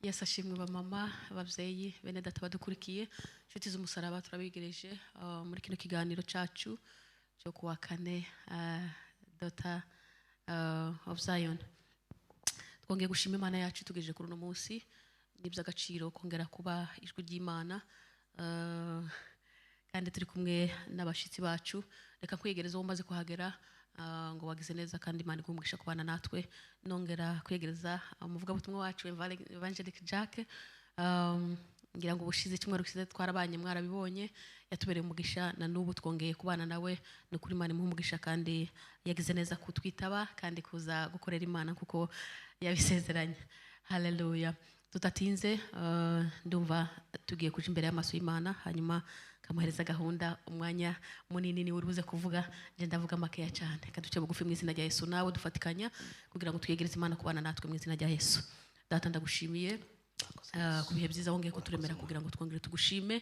Yesu ashimwe bamama abavyeyi bene data badukurikiye inshuti z'umusaraba turabigereje muri kino kiganiro cacu cyo kuwa kane Daughter of Zion. Twongeye gushima Imana yacu tugejeje kuri uno munsi n'iby'agaciro kongera kuba ijwi ry'Imana kandi turi kumwe n'abashitsi bacu. Reka kwiyegereza uwo maze kuhagera ngo wagize neza kandi Imana igumugisha kubana natwe. Nongera kwiyegereza umuvuga butumwa wacu Evangelic Jack, ngira ngo ubushize cyumweru kize twarabanye mwarabibonye, yatubereye umugisha na nubu twongeye kubana nawe. No kuri Imana umugisha kandi yagize neza kutwitaba kandi kuza gukorera Imana kuko yabisezeranye. Hallelujah. Tutatinze ndumva tugiye kuja imbere y'amaso y'Imana, hanyuma kamuhereza gahunda umwanya munini ni urubuze kuvuga, nje ndavuga makeya cyane. Kaduce bugufi mu izina rya Yesu, nawe dufatikanya kugira ngo tuyegereze Imana kubana natwe mu izina rya Yesu. Data ndagushimiye ku bihe byiza wongeye kuturemera kugira ngo twongere tugushime.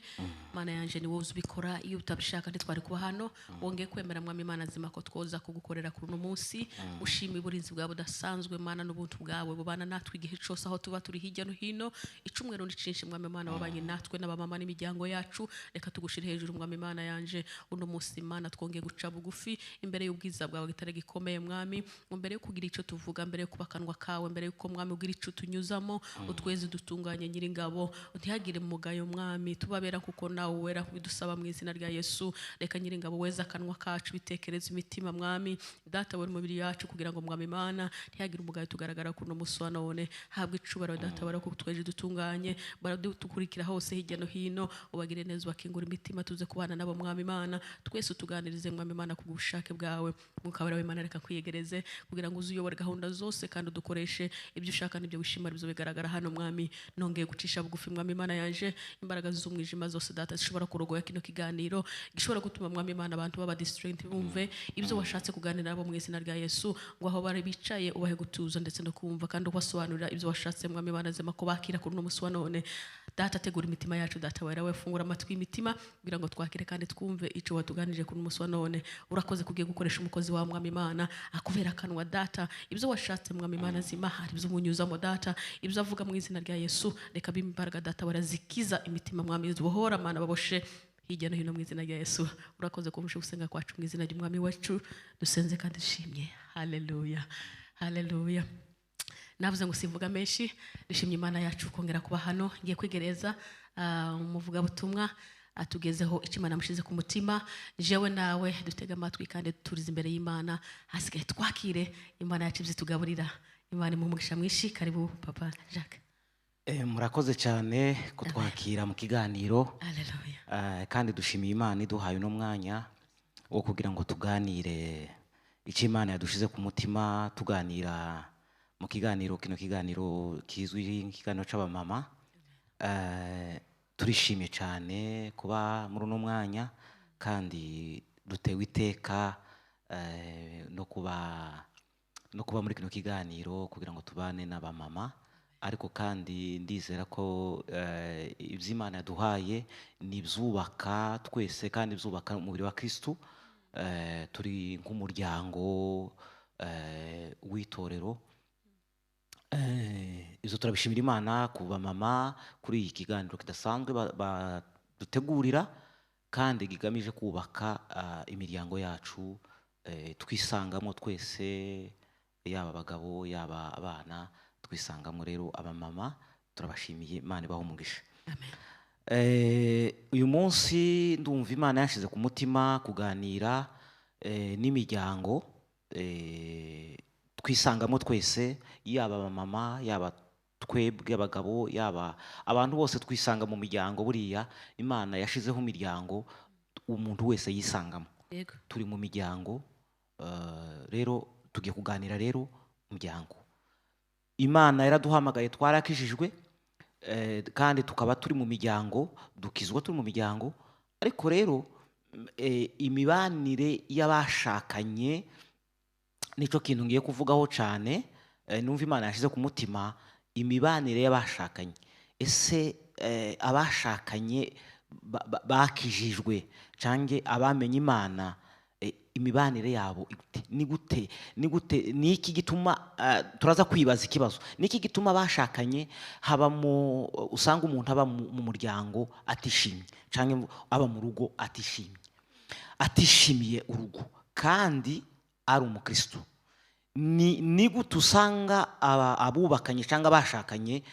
Mana yanje ni wowe ubikora, iyo utabishaka ntitwari kuba hano. Wongeye kwemera mwami Imana zima ko twoza kugukorera kuri uno munsi. Ushimwe uburinzi bwawe budasanzwe Mana n'ubuntu bwawe bubana natwe igihe cyose aho tuba turi hirya no hino. Icumwe rundi cinshi mwami Imana wabanye natwe n'abamama n'imiryango yacu. Reka tugushire hejuru mwami Imana yanje uno munsi Mana twongeye guca bugufi imbere y'ubwiza bwawe gitare gikomeye mwami. Mbere yo kugira ico tuvuga, mbere yo kubakanwa kawe, mbere yuko mwami ugira ico tunyuzamo, utweze dutunganye Nyiringabo, ntihagire mugayo mwami, tubabera kuko nawe wera bidusaba mu izina rya Yesu. Reka Nyiringabo weza akanwa kacu, bitekereza imitima mwami, data we mubiri yacu kugira ngo mwami Imana ntihagire umugayo tugaragara kuno musi wa none. Habwe icubaro data bara ko tweje dutunganye, baradukurikira hose hirya no hino, ubagire neza bakingura imitima tuze kubana nabo mwami Imana. Twese tuganirize mwami Imana ku bushake bwawe, mukabara w'Imana. Reka kwiyegereze kugira ngo uzuyobore gahunda zose kandi udukoreshe ibyo ushaka n'ibyo wishimira bizo bigaragara hano mwami. Nongeye gucisha bugufi mwami Imana yanje, imbaraga z'umwijima zose data zishobora kurogoya kino kiganiro, gishobora gutuma mwami Imana abantu baba distract bumve ibyo washatse kuganira nabo mu izina rya Yesu. Ngo aho bari bicaye ubahe gutuza ndetse no kumva kandi ubasobanurira ibyo washatse mwami Imana zema ko bakira kuri no musi wa none. Data tegura imitima yacu data wera we, fungura amatwi imitima kugira ngo twakire kandi twumve ico watuganije kuri no musi wa none. Urakoze kugiye gukoresha umukozi wa mwami Imana akubera kanwa data, ibyo washatse mwami Imana zima hari ibyo munyuzamo data, ibyo avuga mu izina rya Yesu. Reka bimbaraga data warazikiza imitima mwami, zubohora Mana baboshe hirya no hino mu izina rya Yesu. Urakoze kumvisha gusenga kwacu mu izina ry'umwami wacu, dusenze kandi dushimye. Hallelujah, hallelujah. Navuze ngo sivuga menshi, dushimye Imana yacu kongera kuba hano. Ngiye kwigereza umuvuga butumwa atugezeho icyo Imana mushize ku mutima. Jewe nawe dutega amatwi kandi turize imbere y'Imana, hasigaye twakire Imana yacu izitugaburira. Imana imumugisha mwishi. Karibu Papa Jacques. Murakoze cyane kutwakira mu kiganiro. Hallelujah. Kandi dushimiye Imana iduhaye no mwanya wo kugira ngo tuganire icyo Imana yadushize ku mutima, tuganira mu kiganiro, kino kiganiro kizwi nk'ikiganiro c'abamama. Turishimye cyane kuba muri uno mwanya kandi dutewe iteka no kuba muri kino kiganiro kugira ngo tubane n'abamama. Ariko kandi ndizera ko iby'Imana yaduhaye nibyubaka twese kandi byubaka umubiri wa Kristo. Turi nk'umuryango w'itorero. Izo turabishimira Imana ku bamama kuri iki kiganiro kidasanzwe badutegurira kandi gigamije kubaka imiryango yacu, twisangamo twese, yaba abagabo yaba abana, twisangamo. Rero abamama turabashimiye, Imana ibahe umugisha. Amen. Uyu munsi ndumva Imana yashize ku mutima kuganira n'imiryango, twisangamo twese, yaba abamama yaba twebwe abagabo yaba abantu bose twisanga mu miryango. Buriya Imana yashizeho imiryango umuntu wese yisangamo. Yego. Turi mu miryango, rero tugiye kuganira rero umuryango. Imana yaraduhamagaye, twarakijijwe kandi tukaba turi mu miryango, dukizwa turi mu miryango. Ariko rero imibanire y'abashakanye nico kintu ngiye kuvugaho cyane. Numva Imana yashize ku mutima imibanire y'abashakanye. Ese abashakanye bakijijwe canke abamenye Imana, imibanire yabo ni gute ni iki gituma turaza kwibaza ikibazo ni iki gituma bashakanye habamo usanga umuntu aba mu muryango atishimye cyangwa aba mu rugo atishimiye urugo kandi ari umukristo. Ni gute usanga abubakanye cyangwa bashakanye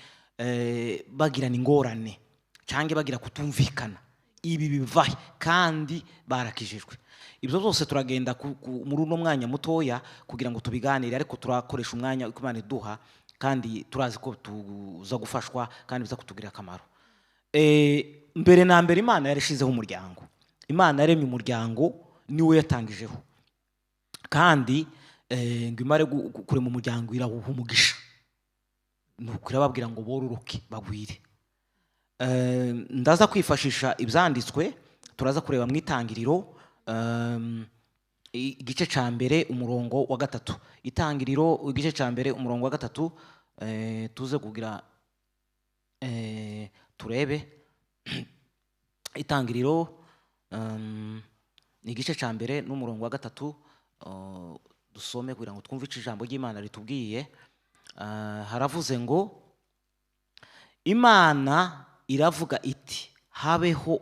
bagirana ingorane cyangwa bagira kutumvikana, ibi bivahe kandi barakijijwe. Ibyo byose turagenda muri uno mwanya mutoya kugira ngo tubiganire, ariko turakoresha umwanya Imana iduha kandi turazi ko tuza gufashwa kandi biza kutugirira akamaro. Mbere na mbere Imana yarishizeho umuryango. Imana yaremye umuryango, niwe yatangijeho, kandi ngo imare kurema umuryango irawuha umugisha, nuko irababwira ngo bororoke bagwire. Ndaza kwifashisha ibyanditswe, turaza kureba mu Itangiriro igice cya mbere umurongo wa 3. Itangiriro igice cya mbere umurongo wa 3, tuze kugira turebe Itangiriro igice cya mbere n'umurongo wa 3, dusome kugira ngo twumve ijambo ry'Imana ritubwiye. Haravuze ngo Imana iravuga iti habeho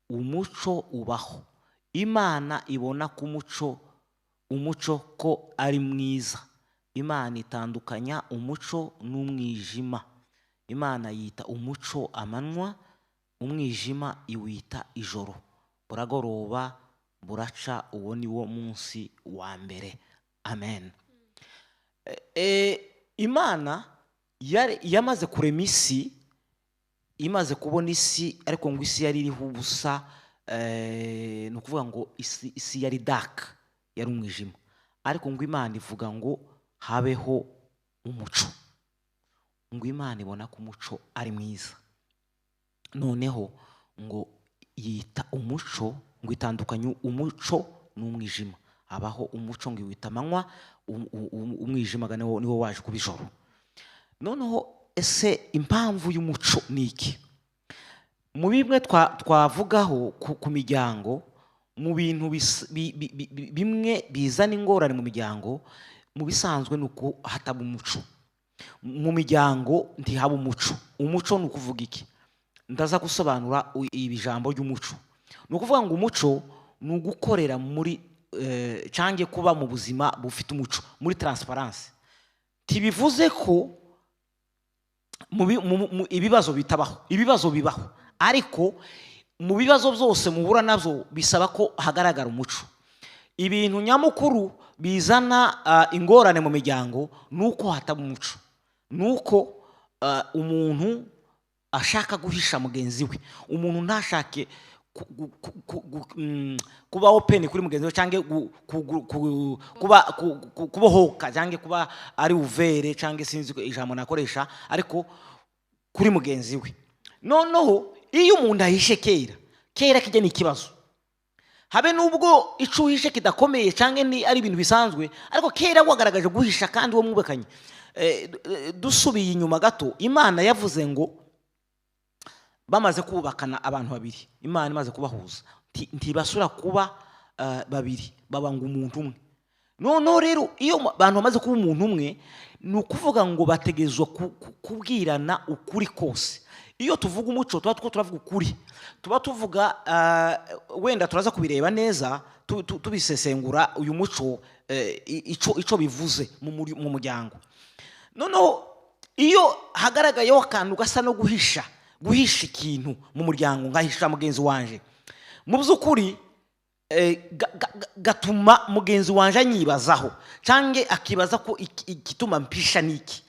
umuco ubaho. Imana ibona ku umuco ko ari mwiza. Imana itandukanya umuco n'umwijima. Imana yita umuco amanywa, umwijima iwita ijoro. Buragoroba buraca, uwo ni wo munsi wa mbere. Amen. Imana yamaze kurema isi, imaze kubona isi, ariko ngo isi yari iriho ubusa, ni ukuvuga ngo isi yari dark, yari umwijima, ariko ngo Imana ivuga ngo habeho umuco. Ngo Imana ibona ko umuco ari mwiza, noneho ngo yita umuco, ngo itandukanye umuco n'umwijima. Habaho umuco ngo iwita amanywa, umwijima niwo waje kuba ijoro. Noneho ese impamvu y'umuco ni iki? Mu bimwe twavugaho ku miryango, mu bintu bimwe bizana ingorane mu miryango, mu bisanzwe ni uko hataba umuco. Mu miryango ntihaba umuco. Umuco ni ukuvuga iki? Ndaza gusobanura ibi jambo ry'umuco. Ni ukuvuga ngo umuco ni ugukorera muri cyangwa kuba mu buzima bufite umuco, muri transparency. Tibivuze ko ibibazo bitabaho, ibibazo bibaho, ariko mu bibazo byose muhura nabyo bisaba ko hagaragara umuco. Ibintu nyamukuru bizana ingorane mu miryango nuko hataba umuco, nuko umuntu ashaka guhisha mugenzi we, umuntu ntashake kuba open kuri mugenzi we, cyangwa kubohoka, cyangwa kuba ari uvere, cyangwa sinzi ijambo nakoresha, ariko kuri mugenzi we. Noneho iyo umuntu ahishe kera kijya n'ikibazo, habe nubwo ico uhishe kidakomeye cyangwa ni ari ibintu bisanzwe, ariko kera wagaragaje guhisha kandi wo mwubakanye. Dusubiye inyuma gato, Imana yavuze ngo bamaze kubakana abantu babiri, Imana imaze kubahuza, ntibasura kuba babiri, baba ngo umuntu umwe. Noneho rero iyo abantu bamaze kuba umuntu umwe, ni ukuvuga ngo bategezwa kubwirana ukuri kose. Iyo tuvuga umuco tuba turavuga ukuri, tuba tuvuga wenda turaza kubireba neza tubisesengura uyu muco ico bivuze mu muryango. Noneho iyo hagaragayeho akantu gasa no guhisha ikintu mu muryango, ngahisha mugenzi wanje, mu by'ukuri gatuma mugenzi wanje anyibazaho, cyangwa akibaza ko igituma mpisha niki.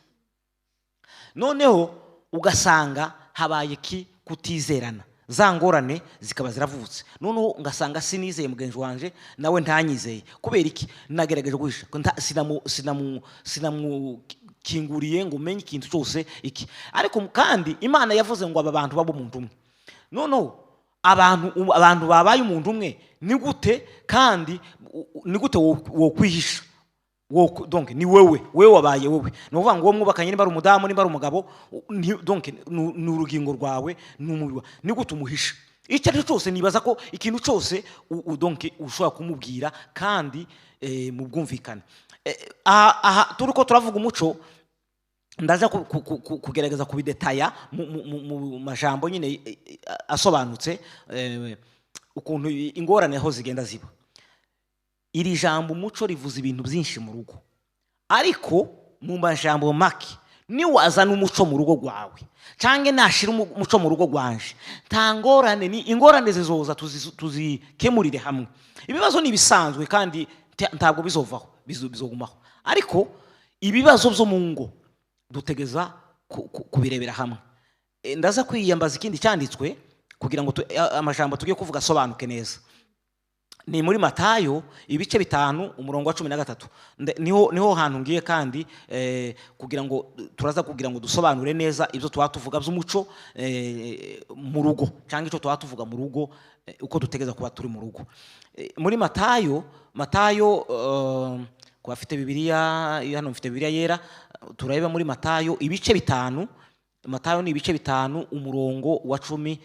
Noneho ugasanga habaye kutizerana, za ngorane zikaba ziravutse. Noneho ngasanga sinizeye mugenzi wanje, nawe ntanyizeye. Kubera iki? Nagerageje guhisha, sinamukinguriye ngo umenye ikintu cyose iki. Ariko kandi Imana yavuze ngo aba bantu babo umuntu umwe. Noneho abantu babaye umuntu umwe, ni gute kandi ni gute wo kwihisha? Donc ni wewe wabaye wewe. No kuvuga ngo uwo mwubakanye niba ari umudamu niba ari umugabo, donc ni urugingo rwawe n'umubiri. Ni gute umuhisha? icyo ari cyo cyose nibaza ko ikintu cyose donc ushobora kumubwira kandi mu bwumvikane. Aha turi ko turavuga umuco, ndaza kugerageza kubidetaya mu majambo nyine asobanutse ukuntu ingorane aho zigenda ziba. Iri jambo umuco rivuza ibintu byinshi mu rugo, ariko mu majambo make ni wazana umuco mu rugo rwawe cyangwa nashira umuco mu rugo rwanje, nta ngorane, ni ingorane zizoza tuzikemurire hamwe. Ibibazo ni bisanzwe kandi ntabwo bizovaho, bizogumaho, ariko ibibazo byo mu ngo dutegeza kubirebera hamwe. Ndaza kwiyambaza ikindi cyanditswe kugira ngo amajambo tugiye kuvuga asobanuke neza. Ni muri Matayo ibice 5 umurongo wa 13. Niho hantu ngiye kandi kugira ngo turaza kugira ngo dusobanure neza ibyo twatuvuga by'umuco mu rugo cyangwa icyo twatuvuga mu rugo uko dutegeza kuba turi mu rugo. Muri Matayo kwa afite Bibiliya, hano mfite Bibiliya yera, turareba muri Matayo ibice 5. Matayo ni ibice 5 umurongo wa 13.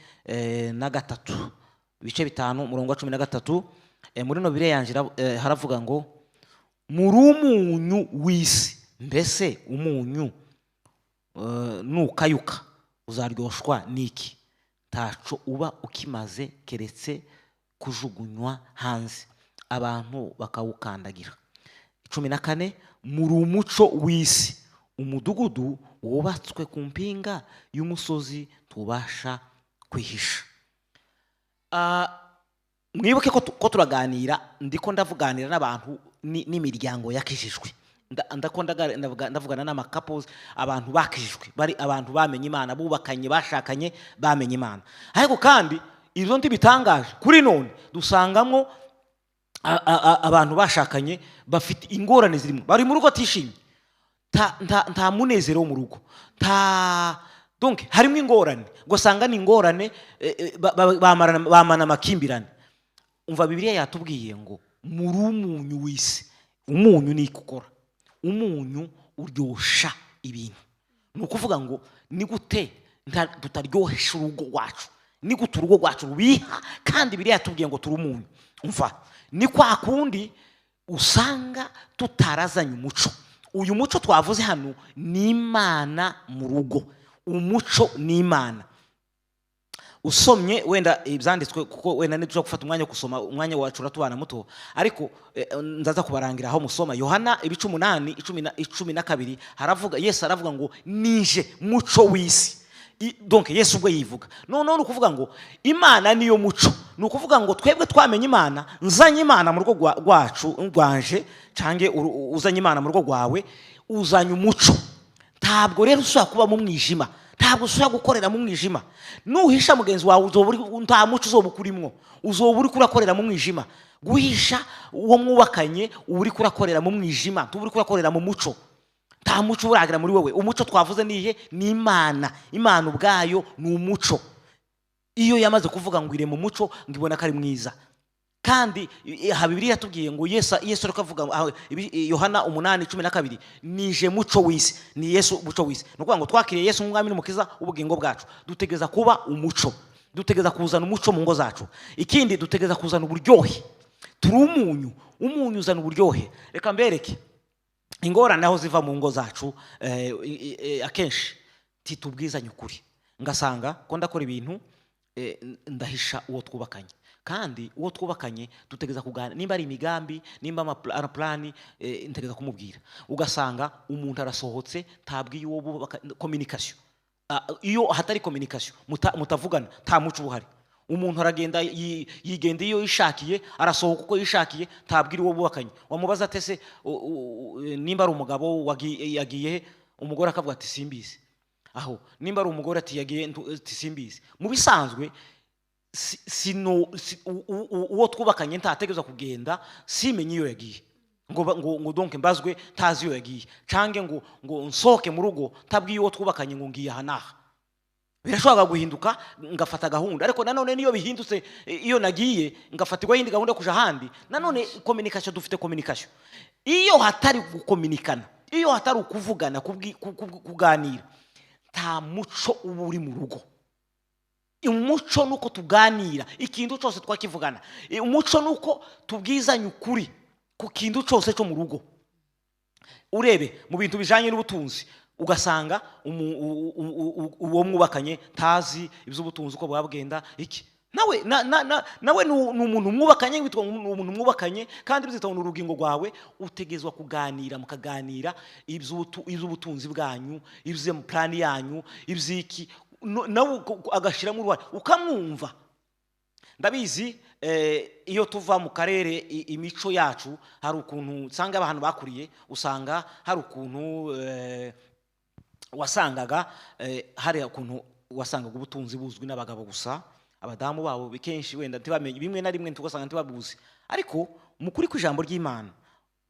Ibice 5 umurongo wa 13. Muri no Bibiliya yanjye haravuga ngo muri umunyu w'isi, mbese umunyu nukayuka uzaryoshwa niki? Ntaco uba ukimaze keretse kujugunywa hanze abantu bakawukandagira. 14 muri umuco w'isi, umudugudu wubatswe ku mpinga y'umusozi tubasha kwihisha. Mwibuke ko turaganira, ndiko ndavuganira n'abantu n'imiryango yakijijwe, ndavugana n'ama couples, abantu bakijijwe, bari abantu bamenye Imana, bubakanye, bashakanye, bamenye Imana. Ariko kandi izo ndi bitangaje kuri none dusangamo abantu bashakanye bafite ingorane zirimo, bari mu rugo atishimye, nta munezero wo mu rugo, donc harimo ingorane, gusanga ni ingorane, bamana amakimbirane. Umva Bibiliya yatubwiye ngo muri umunyu w'isi, umunyu ni gukora, umunyu uryosha ibintu. Ni ukuvuga ngo ni gute tutaryohesha urugo rwacu, ni gute urugo rwacu rubiha, kandi Bibiliya yatubwiye ngo turi umunyu. Umva, ni kwa kundi usanga tutarazanye umuco. Uyu muco twavuze hano ni Imana mu rugo, umuco ni Imana. Usomye wenda ibyanditswe, kuko wenda nituja gufata umwanya gusoma, umwanya wacu uratubana muto, ariko ndaza kubarangira aho musoma Yohana ibice 8:12 haravuga, Yesu aravuga ngo nije muco w'isi. Donc Yesu ubwo yivuga none ukuvuga ngo Imana niyo muco, ni ukuvuga ngo twebwe twamenye Imana, nzanye Imana mu rugo rwacu rwanje, cange uzanye Imana mu rugo rwawe, uzanye umuco. Ntabwo rero ushobora kuba mu mwijima, ntabwo ushobora gukorera mu mwijima. Nuhisha mugenzi wawe nta muco uzobukurimwo, uzoburi kurakorera mu mwijima. Guhisha uwo mwubakanye uri kurakorera mu mwijima, tuburi kurakorera mu muco. Nta muco uragira muri wowe. Umuco twavuze nihe? Ni Imana. Imana ubwayo ni umuco. Iyo yamaze kuvuga ngo ire mu muco, ngibona kari mwiza. Kandi Bibiliya yatubwiye ngo Yesu akavuga Yohana 8:12 nije muco w'isi, ni Yesu muco w'isi. Nukuvuga ngo twakiriye Yesu nk'umwami n'umukiza ubugingo bwacu, dutegeza kuba umuco, dutegeza kuzana umuco mu ngo zacu. Ikindi dutegeza kuzana uburyohe. Turi umunyu, umunyu uzana uburyohe. Reka mbereke ingorane aho ziva mu ngo zacu. Akenshi titubwizanye ukuri, ngasanga ko ndakora ibintu ndahisha uwo twubakanye. Kandi uwo twubakanye dutegeza kuganira, nimba ari imigambi, nimba amaplani, ntegeza kumubwira. Ugasanga umuntu arasohotse tabwiye uwo bubaka, communication. Iyo hatari communication mutavugana, nta muco buhari. Umuntu aragenda yigenda iyo yishakiye, arasohoka uko yishakiye, tabwira uwo bubakanye. Wamubaza atese nimba ari umugabo yagiye, umugore akavuga ati simbizi. Aho nimba ari umugore ati yagiye simbizi. Mu bisanzwe uwo twubakanye ntategeza kugenda simenye iyo yagiye, ngo donc mbazwe tazi iyo yagiye, cange ngo nsoke mu rugo tabwiye uwo twubakanye ngo ngiye hanaha. Birashobora guhinduka ngafata gahunda, ariko nanone niyo bihindutse, iyo nagiye ngafatirwa yindi gahunda kuja handi, nanone communication, dufite communication. Iyo hatari gukominikana, iyo hatari kuvugana, kuganira, nta muco uba uri mu rugo. umuco nuko tuganira ikintu cyose twakivugana, umuco nuko tubwizanya ukuri ku kintu cyose cyo mu rugo. Urebe mu bintu bijanye n'ubutunzi ugasanga uwo mwubakanye tazi iby'ubutunzi uko bwabwenda iki, nawe ni umuntu mwubakanye, witwa umuntu mwubakanye, kandi bizitwa urugingo rwawe, utegezwa kuganira, mukaganira iby'ubutunzi bwanyu, ibyo mu plan yanyu, ibyiki, nawe agashiramo uruhare ukamwumva. Ndabizi iyo tuva mu karere imico yacu hari ukuntu usanga abantu bakuriye, usanga hari ukuntu wasangaga hari ukuntu wasangaga ubutunzi buzwi n'abagabo gusa, abadamu babo bikenshi wenda ntibamenye, bimwe na rimwe tugasanga ntibabuzi. Ariko mukuri kw'ijambo ry'Imana,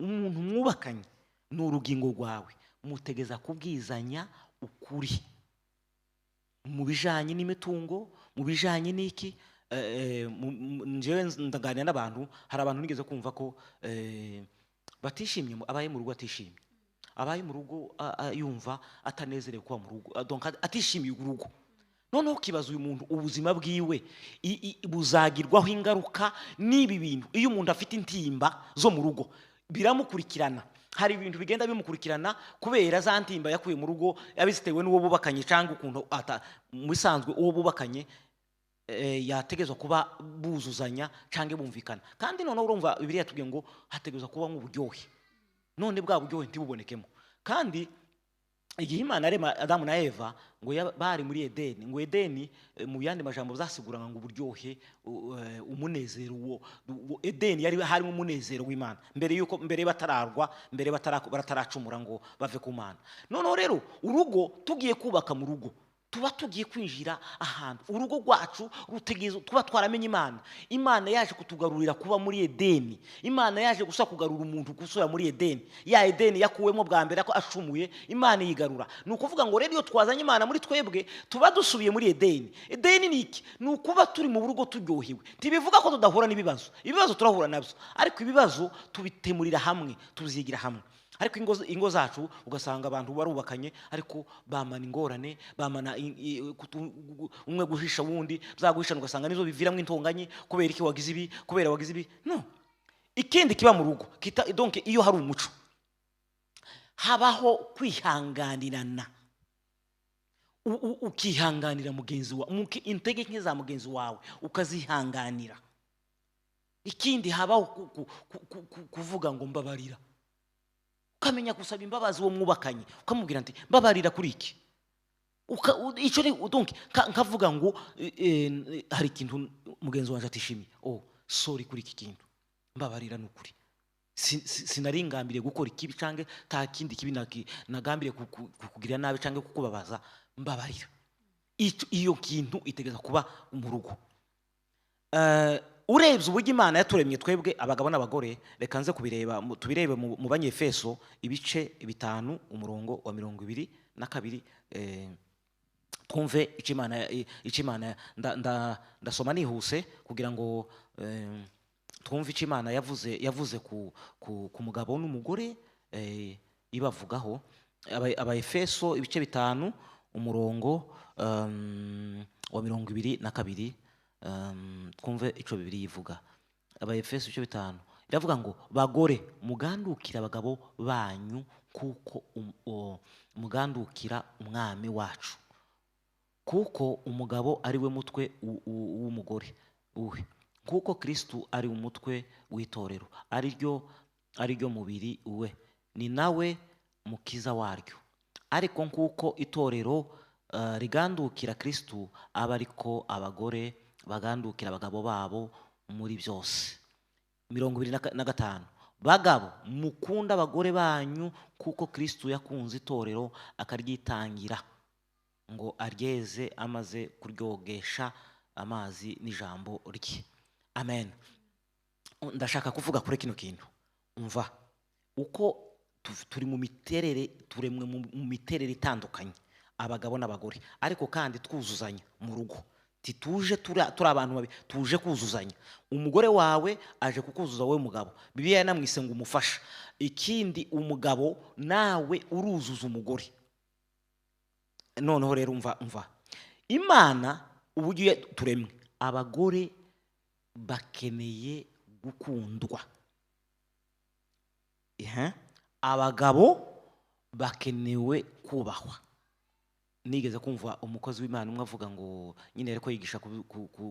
umuntu mwubakanye ni urugingo rwawe, mutegeza kubwizanya ukuri mu bijanye n'imitungo, mu bijanye n'iki. Njewe ndaganira n'abantu, hari abantu nigeze kumva ko batishimye, abaye mu rugo atishimye, abaye mu rugo yumva atanezerewe kuba mu rugo, donc atishimiye urugo. Noneho kibaza uyu muntu ubuzima bwiwe buzagirwaho ingaruka n'ibi bintu. Iyo umuntu afite intimba zo mu rugo biramukurikirana, hari ibintu bigenda bimukurikirana kubera za ntimba yakuye mu rugo, yabizitewe n'uwo bubakanye, cyangwa ukuntu mu bisanzwe uwo bubakanye yategezwa kuba buzuzanya cyangwa bumvikana. Kandi noneho urumva Bibiliya yatubwiye ngo hategezwa kuba nk'uburyohe, none bwa buryohe ntibubonekemo. Kandi igihe Imana arema Adamu na Eva ngo bari muri Edeni, ngo Edeni mu yandi majambo zasiguranga ngo uburyohe, umunezero. Edeni yari harimo umunezero w'Imana mbere batararwa, mbere bataracumura ngo bave ku Mana. Noneho rero urugo tugiye kubaka mu rugo, tuba tugiye kwinjira ahantu urugo rwacu rutegezo, tuba twaramenye Imana. Imana yaje kutugarurira kuba muri Edeni, Imana yaje gusa kugarura umuntu gusura muri Edeni. Ya Edeni yakuwemo bwa mbere ko ashumuye, Imana yigarura. Ni ukuvuga ngo rero iyo twazanye Imana muri twebwe tuba dusubiye muri Edeni. Edeni ni iki? Ni ukuba turi mu rugo turyohewe. Ntibivuga ko tudahura n'ibibazo, ibibazo turahura nabyo, ariko ibibazo tubitemurira hamwe, tuzigira hamwe. Ariko ingo zacu ugasanga abantu barubakanye ariko bamana ingorane, bamana umwe guhisha wundi, byaguhishana ugasanga nizo biviramo intonganye, kubera iki wagize ibi, kubera wagize ibi. No, ikindi kiba mu rugo donc iyo hari umuco habaho kwihanganirana, ukihanganira mugenzi wawe, intege nke za mugenzi wawe ukazihanganira. Ikindi habaho kuvuga ngo mbabarira, ukamenya gusaba imbabazi uwo mwubakanye, ukamubwira nti mbabarira kuri iki. Ico ni donc nkavuga ngo hari ikintu mugenzi wanje atishimiye, sorry kuri iki kintu, mbabarira n'ukuri, sinaringambiriye gukora ikibi canke ta kindi kibi nagambiriye kukugira nabi canke kukubabaza, mbabarira. Iyo kintu itegeza kuba mu rugo. Urebye uburyo Imana yaturemye twebwe abagabo n'abagore, reka nze tubirebe mu Banyefeso ibice 5 umurongo wa 22, twumve Imana ndasoma nihuse kugira ngo twumve Imana yavuze ku mugabo n'umugore ibavugaho. Abaefeso ibice 5 umurongo wa 22, twumve ico Bibiliya ivuga. Abaefeso ibice 5 iravuga ngo bagore mugandukira abagabo banyu kuko mugandukira umwami wacu, kuko umugabo ari we mutwe w'umugore uwe, kuko Kristo ari umutwe w'itorero, ari ryo mubiri uwe, ni nawe mukiza waryo. Ariko nkuko itorero rigandukira Kristo, aba ariko abagore bagandukira abagabo babo muri byose. 25 bagabo mukunda abagore banyu kuko Kristo yakunze itorero akaryitangira ngo aryeze amaze kuryogesha amazi n'ijambo rye. Amen. Ndashaka kuvuga kuri kino kintu. Umva uko turi mu miterere, turemwe mu miterere itandukanye, abagabo n'abagore, ariko kandi twuzuzanya mu rugo. Tituje turi abantu babi, tuje kuzuzanya. Umugore wawe aje kukuzuza wowe mugabo, Bibiliya yanamwise ngo umufasha. Ikindi umugabo nawe uruzuza umugore. Noneho rero umva Imana uburyo turemwe, abagore bakeneye gukundwa, abagabo bakenewe kubahwa. Nigeze kumva umukozi w'Imana umwe avuga ngo nyine ariko yigisha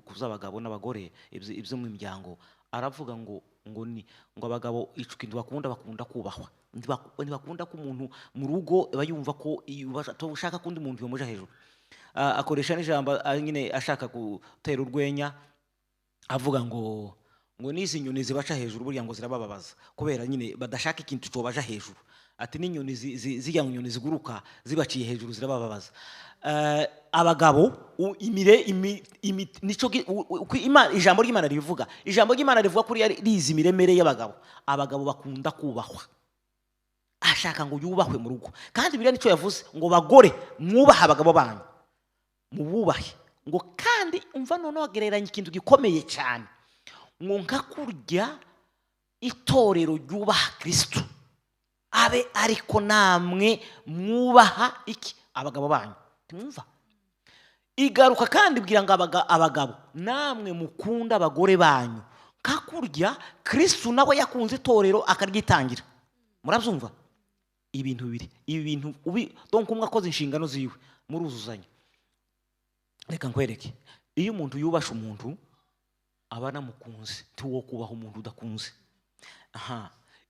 kuz'abagabo n'abagore ibyo mu miryango, aravuga ngo abagabo ikintu bakunda kubahwa, ntibakunda ko umuntu mu rugo aba yumva ko ushaka ko undi muntu yomuja hejuru. Akoresha n'ijambo nyine ashaka gutera urwenya, avuga ngo n'izi nyoni zibaca hejuru burya ngo zirabababaza, kubera nyine badashaka ikintu cyobaja hejuru. Ati n'inyoni zijya mu nyoni ziguruka zibaciye hejuru zirabababaza. Abagabo ijambo ry'Imana rivuga, kuri rizi imiremere y'abagabo. Abagabo bakunda kubahwa, ashaka ngo yubahwe mu rugo. Kandi Bibiliya nicyo yavuze ngo bagore mwubaha abagabo banyu, mububahe. Ngo kandi umva none wagereranya ikintu gikomeye cyane, ngo nka kurya itorero ryubaha Kristo, abe ariko namwe mwubaha iki abagabo banyu. Tumva igaruka kandi bwira ngo abagabo namwe mukunda abagore banyu nka kurya Kristo nawe yakunze itorero akaryitangira. Murabyumva ibintu bibiri, ibi bintu donc umwe akoze inshingano ziwe muruzuzanya. Reka nkwereke, iyo umuntu yubasha umuntu aba namukunze, ntiwo kubaha umuntu udakunze.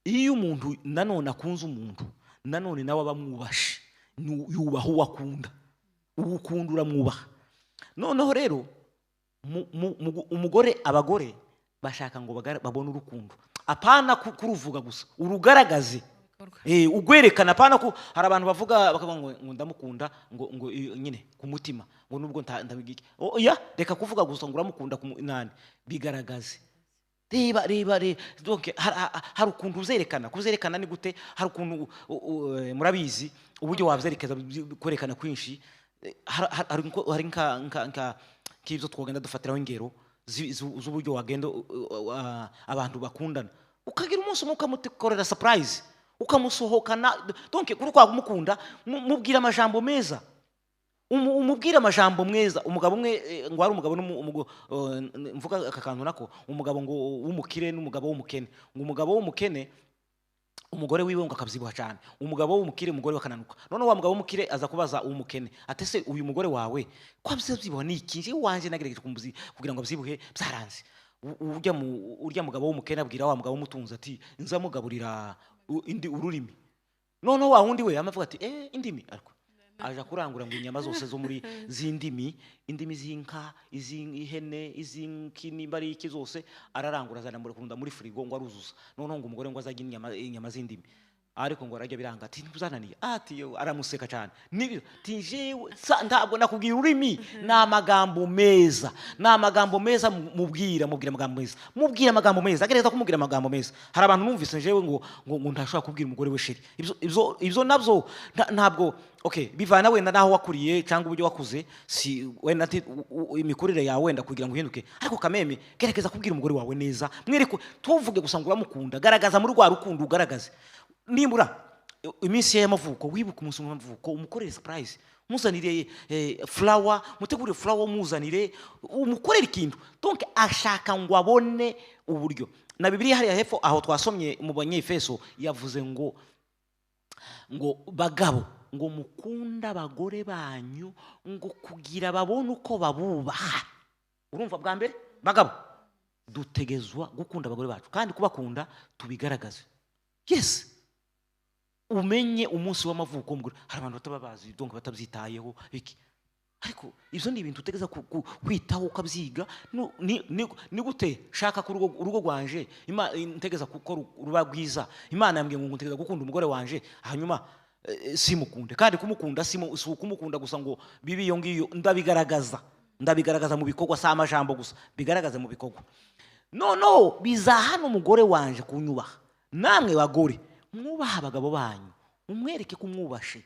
Iyo umuntu nanone akunze umuntu, nanone nawe abamwubashe, yubaha uwo akunda, uwo ukunda uramwubaha. Noneho rero abagore bashaka ngo babone urukundo, apana kuruvuga gusa, urugaragaze, ugwerekana. Apana ko hari abantu bavuga bakavuga ngo ndamukunda ngo nyine ku mutima, ngo nubwo ndabigike. Oya, reka kuvuga gusa ngo uramukunda ku nani, bigaragaze. Reba donc hari ukuntu kuzerekana ni gute. Hari ukuntu murabizi uburyo wabyerekeza kwerekana kwinshi. Hari nk'ibyo twagenda dufatiraho ingero z'uburyo wagenda abantu bakundana, ukagira umunsi umwe ukamukorera surprise, ukamusohokana. Donc kuri kwa kumukunda mubwira amajambo meza, umubwira amajambo meza. Umugabo umwe ngo ari umugabo mvuga akakantu nako, umugabo ngo w'umukire n'umugabo w'umukene, ngo umugabo w'umukene umugore wiwe ngo akabyibuha cyane, umugabo w'umukire umugore bakananuka. None wa mugabo w'umukire aza kubaza uw'umukene ati se uyu mugore wawe ko abyibuha niki? Je wanje nagerageje kugira ngo abyibuhe byaranze. Urya mugabo w'umukene abwira wa mugabo w'umutunzi ati nzamugaburira indi ururimi. None wa wundi we amavuga ati indimi, ariko aja kurangura ngo inyama zose zo muri zindimi, indimi z'inka, iz'ihene, iz'inki nimbari iki zose ararangura azana muri frigo ngo aruzuza. None ngo umugore ngo azajya inyama z'indimi, ariko ngo arajya biranga ati ntuzananiye. Ati yo aramuseka cyane, nibyo tijewe ntabwo nakubwira ururimi. N'amagambo meza, mubwira amagambo meza, agereza kumubwira amagambo meza. Hari abantu numvise jewe ngo ntashobora kubwira umugore we sheri. Ibyo nabyo ntabwo okay, bivana wenda naho wakuriye cyangwa uburyo wakuze, si wenda imikurire yawe wenda kugira ngo uhinduke. Ariko kameme gerageza kubwira umugore wawe neza, mwereke, tuvuge gusa ngo uramukunda, garagaza muri rwa rukundo, ugaragaze. Nimbura iminsi y'amavuko, wibuka umunsi w'amavuko, umukorere surprise, muzanire flower, mutegure flower, muzanire, umukorere ikintu. Donc ashaka ngo abone uburyo. Na Bibiliya hariya hepfo aho twasomye mu Banyefeso yavuze ngo bagabo ngo mukunda abagore banyu ngo kugira babone uko babubaha. Urumva bwa mbere, bagabo dutegezwa gukunda abagore bacu, kandi kubakunda tubigaragaze. Yes, umenye umunsi w'amavuko umugore. Hari abantu batababazi, donc batabyitayeho iki, ariko ibyo ni ibintu utegeza kwitaho ukabyiga. Ni gute shaka ku urugo rwanje, ntegeza kuko ruba rwiza. Imana yambwiye ngo ntegeza gukunda umugore wanje, hanyuma simukunde. Kandi kumukunda si ukumukunda gusa ngo bibi iyo ngiyo, ndabigaragaza mu bikorwa, si amajambo gusa, bigaragaza mu bikorwa. No bizahana umugore wanje kunyubaha. Namwe bagore mwubaha abagabo banyu, umwereke kumwubashe.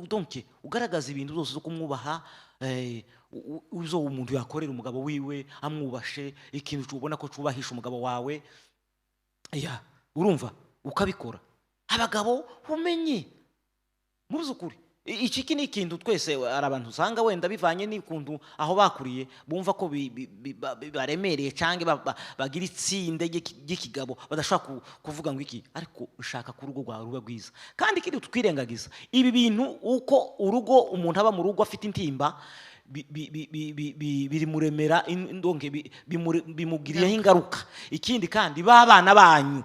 Donc ugaragaza ibintu byose zo kumwubaha, uzo umuntu yakorera umugabo wiwe amwubashe, ikintu ubona ko cyubahisha umugabo wawe, urumva ukabikora. Abagabo umenye mu by'ukuri iki ni ikintu twese ari abantu usanga wenda bivanye n'ikuntu aho bakuriye bumva ko baremereye cyangwa bagira itsinde ry'ikigabo badashobora kuvuga ngo iki, ariko ushaka ku rugo rwawe ruba rwiza. Kandi ikindi twirengagiza ibi bintu, uko urugo umuntu aba mu rugo afite intimba birimuremera indonke, bimugiriyeho ingaruka. Ikindi kandi babana banyu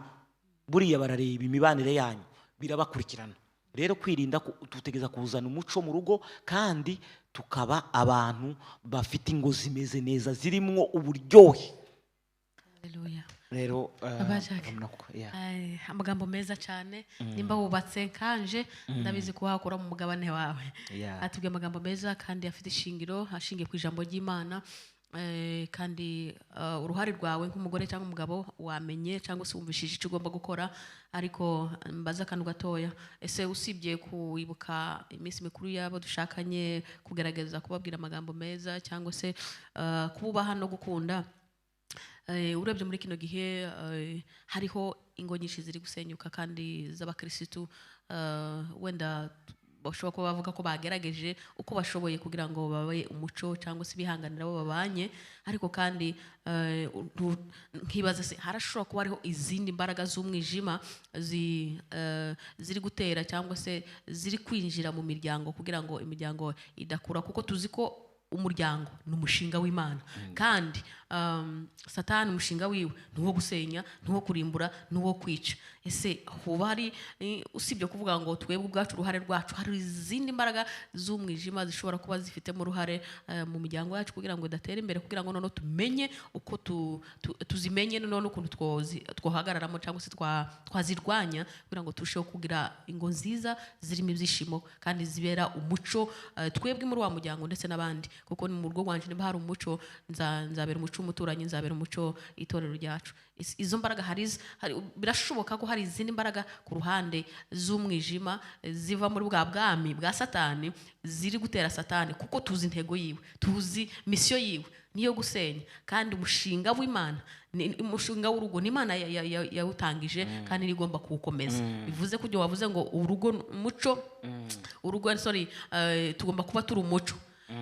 buriya barareba imibanire yanyu, birabakurikirana. Rero kwirinda tutegeza kuzana umuco mu rugo, kandi tukaba abantu bafite ingo zimeze neza zirimwo uburyohe. Haleluya. Rero amagambo meza cyane. Nimba wubatse kanje ndabizi ko hakora mu mugabane wawe. Atubwiye amagambo meza kandi afite ishingiro, ashingiye ku ijambo ry'Imana. Kandi uruhare rwawe nk'umugore cyangwa umugabo wamenye cyangwa se wumvishije icyo ugomba gukora. Ariko mbaza akantu gatoya, ese usibye kwibuka iminsi mikuru yabo dushakanye, kugerageza kubabwira amagambo meza cyangwa se kububaha no gukunda, urebye muri kino gihe hariho ingo nyinshi ziri gusenyuka kandi z'abakirisitu, wenda bashobora kuba bavuga ko bagerageje uko bashoboye kugira ngo babe umuco cyangwa se bihanganira abo babanye, ariko kandi nkibaza se harashobora kuba hariho izindi mbaraga z'umwijima ziri gutera cyangwa se ziri kwinjira mu miryango kugira ngo imiryango idakura, kuko tuzi ko umuryango ni umushinga w'Imana. Kandi Satani umushinga wiwe ni uwo gusenya, ni uwo kurimbura, ni uwo kwica. Ese huba hari, usibye kuvuga ngo twebwe ubwacu uruhare rwacu, hari izindi mbaraga z'umwijima zishobora kuba zifitemo uruhare mu miryango yacu kugira ngo idatere imbere, kugira ngo noneho tumenye uko tuzimenye noneho n'ukuntu twohagararamo cyangwa se twazirwanya kugira ngo turusheho kugira ingo nziza zirimo ibyishimo kandi zibera umuco twebwe muri wa muryango ndetse n'abandi. Kuko mu rugo rwanje niba hari umuco, nzabera umuco umuturanyi, nzabera umuco itorero ryacu. Izo mbaraga birashoboka ko hari izindi mbaraga ku ruhande z'umwijima ziva muri bwa bwami bwa Satani, ziri gutera Satani, kuko tuzi intego yiwe, tuzi misiyo yiwe niyo gusenya. Kandi umushinga w'Imana, umushinga w'urugo ni Imana yawutangije kandi igomba kuwukomeza. Bivuze ko wavuze ngo urugo umuco, urugo tugomba kuba turi umuco.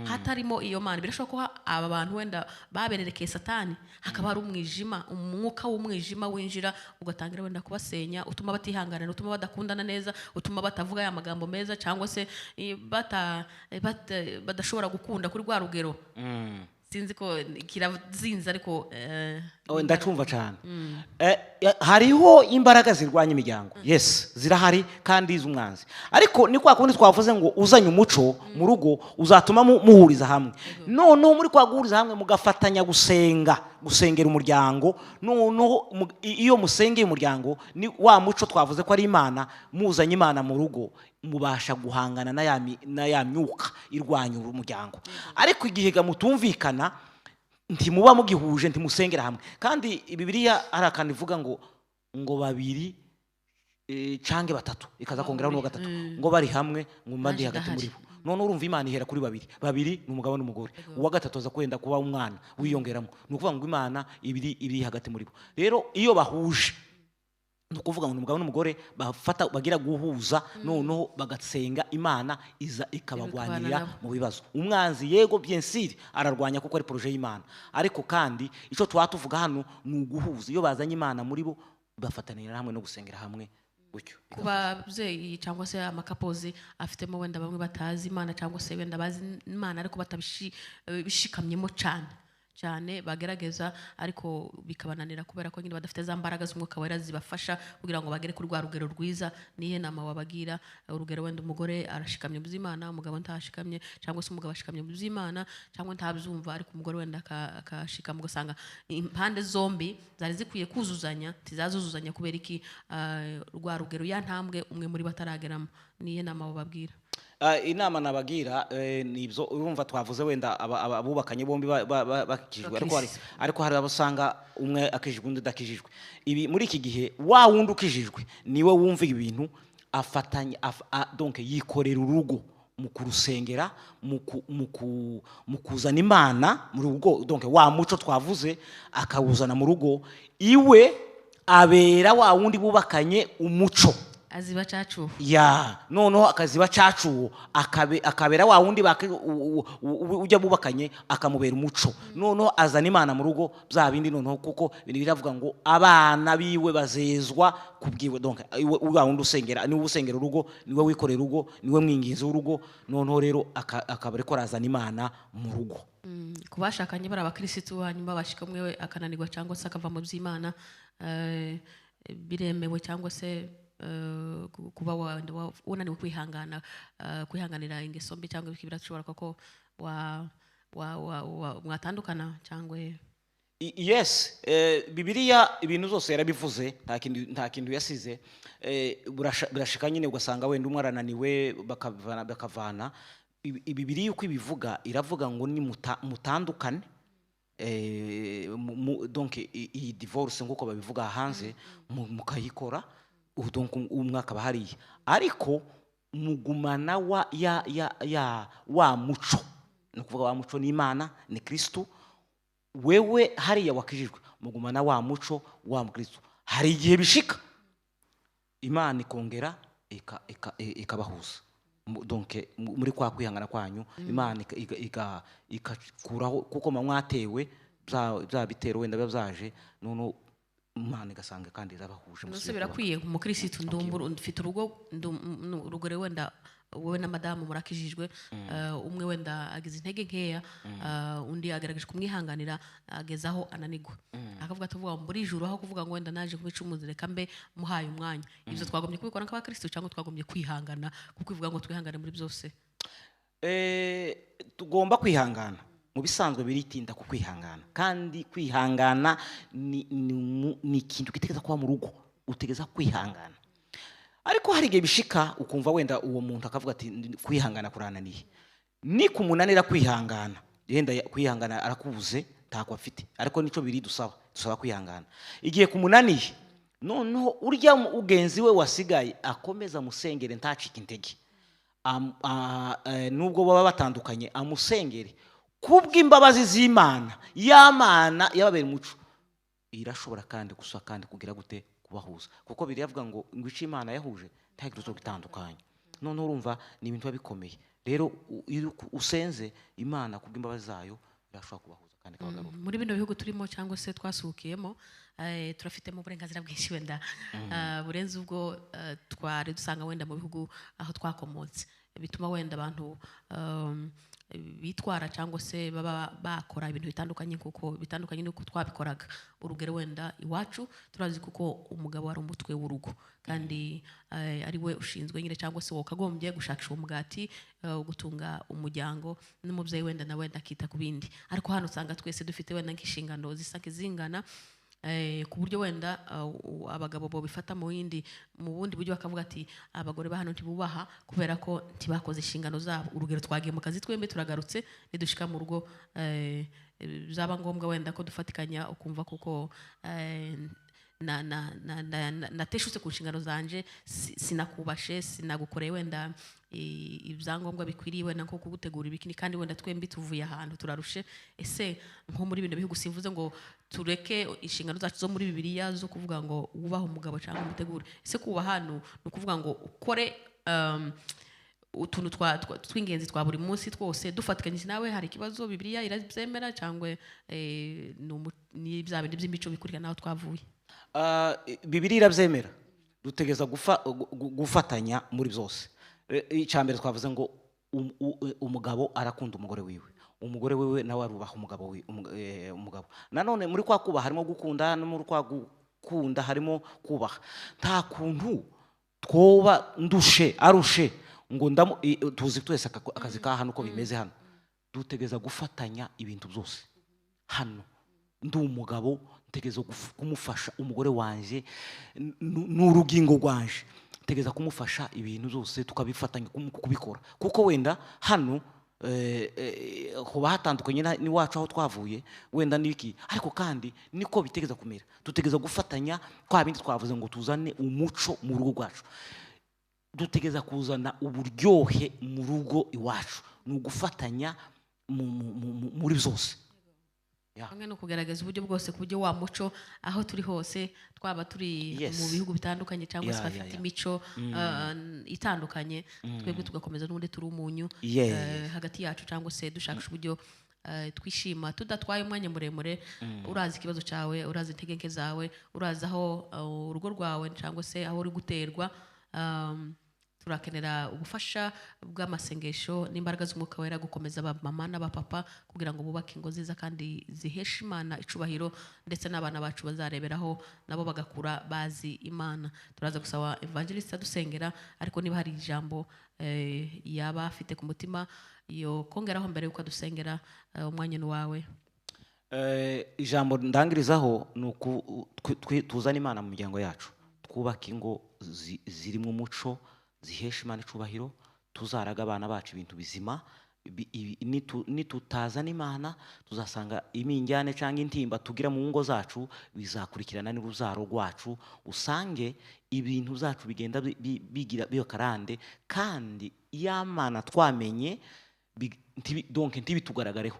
Hatarimo iyo Mana, birashoboka ko aba bantu wenda babererekeye Satani, hakaba hari umwijima, umwuka w'umwijima winjira ugatangira wenda kubasenya, utuma batihanganira, utuma badakundana neza, utuma batavuga ya magambo meza, cyangwa se badashobora gukunda kuri rwa rugero. Sinzi ko kirazinze, ariko ndacumva cyane. Hariho imbaraga zirwanya imiryango, yes, zirahari kandi iz'umwanzi. Ariko ni kwa kundi twavuze ngo uzanye umuco mu rugo uzatuma muhuriza hamwe. Noneho muri kwa guhuriza hamwe mugafatanya gusengera umuryango. Noneho iyo musengeye umuryango, ni wa muco twavuze ko ari Imana, muzanye Imana mu rugo, mubasha guhangana na ya myuka irwanya umuryango. Ariko igihe mutumvikana, ntimuba mugihuje, ntimusengera hamwe. Kandi Bibiliya hari akantu ivuga ngo babiri canke batatu, ikaza kongeraho no gatatu, ngo bari hamwe ngo mbandi hagati muri bo. None urumva Imana ihera kuri babiri ni umugabo n'umugore, uwa gatatu aza kwenda kuba umwana wiyongeramo. Ni ukuvuga ngo Imana ibiri hagati muri bo. Rero iyo bahuje, ni ukuvuga ngo umugabo n'umugore bagira guhuza, noneho bagasenga, Imana iza ikabagwanira mu bibazo. Umwanzi yego bien sûr ararwanya kuko ari projet y'Imana, ariko kandi icyo twatuvuga hano ni uguhuza. Iyo bazanye Imana muri bo, bafatanira hamwe no gusengera hamwe gutyo. Kuba byeyi cyangwa se amakapozi afitemo wenda bamwe batazi Imana, cyangwa se wenda bazi Imana ariko batabishikamyemo cyane bagerageza, ariko bikabananira kubera ko nyine badafite za mbaraga z'umwuka wera zibafasha kugira ngo bagere kuri rwa rugero rwiza. Niye nama wabagira urugero, wenda umugore arashikamye mu by'Imana, umugabo ntashikamye, cyangwa se umugabo ashikamye mu by'Imana cyangwa ntabyumva, ariko umugore wenda akashikama, ugasanga impande zombi zari zikwiye kuzuzanya, tizazuzuzanya kubera iki rwa rugero ya ntambwe umwe muri batarageramo. Niye nama wababwira. Inama nabagira nibyo urumva twavuze, wenda abubakanye bombi bakijijwe, ariko hari abasanga umwe akijijwe undi dakijijwe. Ibi muri iki gihe wa wundi ukijijwe niwe wumva ibintu, afatanya donc yikorera urugo mu kurusengera, mu kuzana Imana mu rugo. Donc wa muco twavuze akawuzana mu rugo iwe, abera wa wundi bubakanye umuco aziba cacu ya noneho akaziba cacu akabera wa wundi ujya bubakanye akamubera umuco, noneho azana Imana mu rugo bya bindi, noneho kuko biravuga ngo abana biwe bazezwa kubwiwe. Donc wa wundi usengera niwe usengera urugo, niwe wikorera urugo, niwe mwinginzi w'urugo, noneho rero akabare ko azana Imana mu rugo. kubashakanye bari abakirisitu hanyuma bashika umwe akananirwa cyangwa se akava mu by'Imana, biremewe cyangwa se kuba wananiwe kwihanganira ingeso mbi cyangwa birashobora ko mwatandukana cyangwa yes. Bibiliya ibintu zose yarabivuze, nta kintu yasize. Birashika nyine ugasanga wenda umwe arananiwe bakavana. Bibiliya uko ibivuga iravuga ngo ni mutandukane. Donc iyi divorce nk'uko babivuga hanze mukayikora, donc umwe akaba hariya, ariko mugumana wa muco, ni ukuvuga wa muco ni Imana, ni Kristo. Wewe hariya wakijijwe mugumana wa muco wa Kristo. Hari igihe bishika Imana ikongera ikabahuza, donc muri kwa kwihangana kwanyu Imana ikakuraho, kuko mwatewe bya bitero wenda byaje, none Imana igasanga kandi zabahuje. Nose birakwiye umukirisitu ndumbura ufite urugore wenda wowe na madamu murakijijwe, umwe wenda agize intege nkeya, undi agaragaje kumwihanganira agezaho ananigwa, akavuga tuvuga muri ijuru aho kuvuga ngo wenda naje kubicumuza reka mbe muhaye umwanya. Ibyo twagombye kubikora nk'abakristo cyangwa twagombye kwihangana, kuko ivuga ngo twihangane muri byose? Tugomba kwihangana, mu bisanzwe biritinda ku kwihangana, kandi kwihangana ni ikintu gitegeza kuba mu rugo, utegeza kwihangana. Ariko hari igihe bishika ukumva wenda uwo muntu akavuga ati kwihangana kurananiye, ni kumunanira kwihangana, yenda kwihangana arakubuze ntako afite, ariko nico biri dusaba kwihangana. Igihe kumunaniye, noneho urya ugenzi we wasigaye akomeza musengere ntacike intege, nubwo baba batandukanye amusengere kubw'imbabazi z'Imana. Yamana yababera umuco, irashobora kandi gusa kandi kugira gute kubahuza, kuko biravuga ngo ngwice Imana yahuje ntagire zo gitandukanye. None urumva ni ibintu bikomeye. Rero usenze Imana kubw'imbabazi zayo irashobora kubahuza kandi kabagarura. Muri bino bihugu turimo cyangwa se twasukiyemo, turafite mu burenganzira bwinshi wenda burenze ubwo twari dusanga wenda mu bihugu aho twakomotse, bituma wenda abantu bitwara cyangwa se baba bakora ibintu bitandukanye kuko bitandukanye nuko twabikoraga. Urugero wenda iwacu turazi kuko umugabo ari umutwe w'urugo, kandi ari we ushinzwe nyine cyangwa se wakagombye gushakisha umugati, gutunga umuryango, n'umubyeyi wenda na wenda akita ku bindi. Ariko hano usanga twese dufite wenda nk'inshingano zisaka zingana, ku buryo wenda abagabo bo bifata mu bundi buryo bakavuga ati abagore ba hano ntibubaha kubera ko ntibakoze inshingano zabo. Urugero twagiye mu kazi twembe turagarutse, nidushika mu rugo zaba ngombwa wenda ko dufatikanya, ukumva kuko nateshutse ku nshingano zanje, sinakubashe, sinagukoreye wenda ibyangombwa bikwiriye wenda nko kugutegura ibikini, kandi wenda twembi tuvuye ahantu turarushe. Ese nko muri bino bihugu simvuze ngo tureke inshingano zacu zo muri Bibiliya zo kuvuga ngo wubahe umugabo cyangwa umutegure. Ese kuba hano ni ukuvuga ngo ukore utuntu tw'ingenzi twa buri munsi twose dufatikanyije nawe, hari ikibazo Bibiliya irabyemera cyangwa ni bya bindi by'imico bikurira naho twavuye? Bibiliya irabyemera, dutegeza gufatanya muri byose. Icyambere twavuze ngo umugabo arakunda umugore wiwe, umugore wiwe nawe arubaha umugabo. Nanone muri kwa kubaha harimo gukunda, no muri kwa gukunda harimo kubaha. Nta kuntu twoba arushe ngo tuzi twese akazi ka hano uko bimeze hano. Dutegeza gufatanya ibintu byose hano. Ndi umugabo ntegeza kumufasha umugore wanje, n'urugingo rwanje tegeza kumufasha ibintu byose tukabifatanya kubikora, kuko wenda hano kuba hatandukanye n'iwacu aho twavuye wenda niki, ariko kandi niko bitegeza kumera. Dutegeza gufatanya kwa bindi twavuze ngo tuzane umuco mu rugo rwacu, dutegeza kuzana uburyohe mu rugo iwacu, ni ugufatanya muri byose. hamwe no kugaragaza uburyo bwose ku buryo wa muco aho turi hose twaba turi Yes. mu bihugu bitandukanye cyangwa se Yeah, bafite yeah, yeah. imico itandukanye twebwe tugakomeza n'ubundi turi umunyu Yes. hagati yacu cyangwa se dushakisha uburyo twishima tudatwaye umwanya muremure urazi ikibazo cyawe urazi intege nke zawe urazi aho urugo rwawe cyangwa se aho uri guterwa turakenera ubufasha bw'amasengesho n'imbaraga z'umwuka wera gukomeza abamama n'abapapa kugira ngo bubake ingo nziza kandi ziheshe Imana icubahiro ndetse n'abana bacu bazareberaho nabo bagakura bazi Imana. Turaza gusaba evangeliste adusengera ariko niba hari ijambo yaba afite ku mutima yo kongeraho mbere yuko adusengera umwanya ni wawe. Ijambo ndangirizaho nuko tuzana Imana mu miryango yacu twubaka ingo zirimo umuco zihesha Imana icubahiro tuzaraga abana bacu ibintu bizima nitutazana Imana tuzasanga iminjyane cyangwa intimba tugira mu ngo zacu bizakurikirana n'uruzaro rwacu usange ibintu zacu bigenda bigira biyokarande kandi y'Imana twamenye donc ntibitugaragareho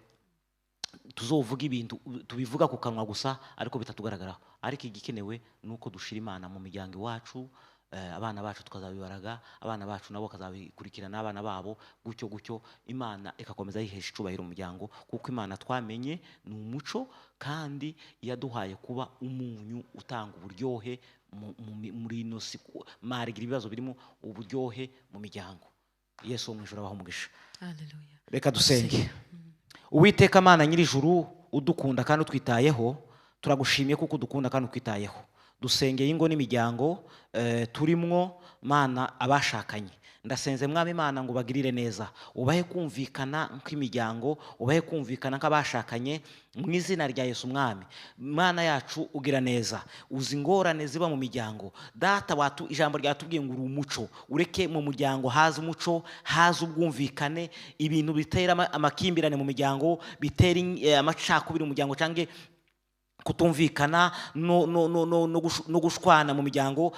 tuzovuga ibintu tubivuga ku kanwa gusa ariko bitatugaragaraho ariko igikenewe nuko dushira Imana mu miryango iwacu abana bacu tukazabibaraga abana bacu nabo kazabikurikirana abana babo gutyo Imana ikakomeza yihesha icubahiro mu muryango kuko Imana twamenye ni umuco kandi yaduhaye kuba umunyu utanga uburyohe muri ino siku marigira ibibazo birimo uburyohe mu miryango. Yesu mu ijuru abaho umugisha. Haleluya. Reka dusenge. Uwiteka Mana nyir'ijuru udukunda kandi utwitayeho turagushimiye kuko udukunda kandi utwitayeho dusengeye ingo n'imiryango turimwo Mana abashakanye ndasenze Mwami Imana ngo bagirire neza ubahe kumvikana nk'imiryango ubahe kumvikana nk'abashakanye mu izina rya Yesu Mwami Mana yacu ugira neza uzi ingorane ziba mu miryango data watu ijambo ryatubwiye ngo uri umuco ureke mu muryango haza umuco haza ubwumvikane ibintu bitera amakimbirane mu miryango bitera amacakubiri mu muryango cyangwa kutumvikana no gushwana mu miryango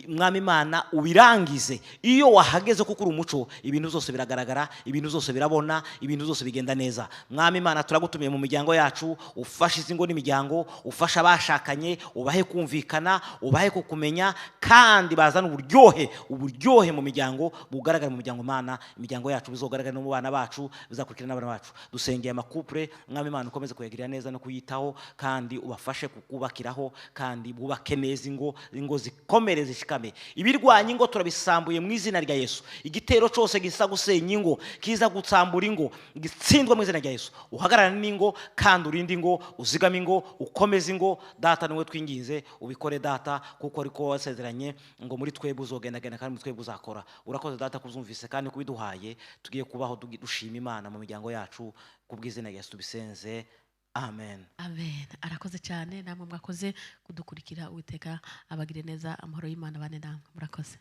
Mwami Imana ubirangize iyo wahageze kuko uri umuco ibintu zose biragaragara ibintu zose birabona ibintu zose bigenda neza. Mwami Imana turagutumiye mu miryango yacu ufashe izingo n'imiryango ufasha abashakanye ubahe kumvikana ubahe kukumenya kandi bazana uburyohe mu miryango bugaragara mu miryango Mana imiryango yacu bizogaragara no mu bana bacu bizakurikirana n'abana bacu dusengeye amakupure Mwami Imana ukomeze kuyagirira neza no kuyitaho kandi bafashe kukubakiraho kandi bubake neza ingo zikomere zishikame ibirwanya ingo turabisambuye mu izina rya Yesu igitero cyose gisa gusenya ingo kiza gutsambura ingo gitsindwa mu izina rya Yesu uhagararana n'ingo kandi urinde ingo uzigama ingo ukomeza ingo data niwe twinginze ubikore data kuko ariko wasezeranye ngo muri twebwe uzogendagenda kandi muri twebwe uzakora urakoze data kuzumvise kandi kubiduhaye tugiye kubaho dushima Imana mu miryango yacu kubw'izina rya Yesu tubisenze. Amen. Amen. Arakoze cyane namwe mwakoze kudukurikira Uwiteka abagire neza amahoro y'Imana bane namwe murakoze.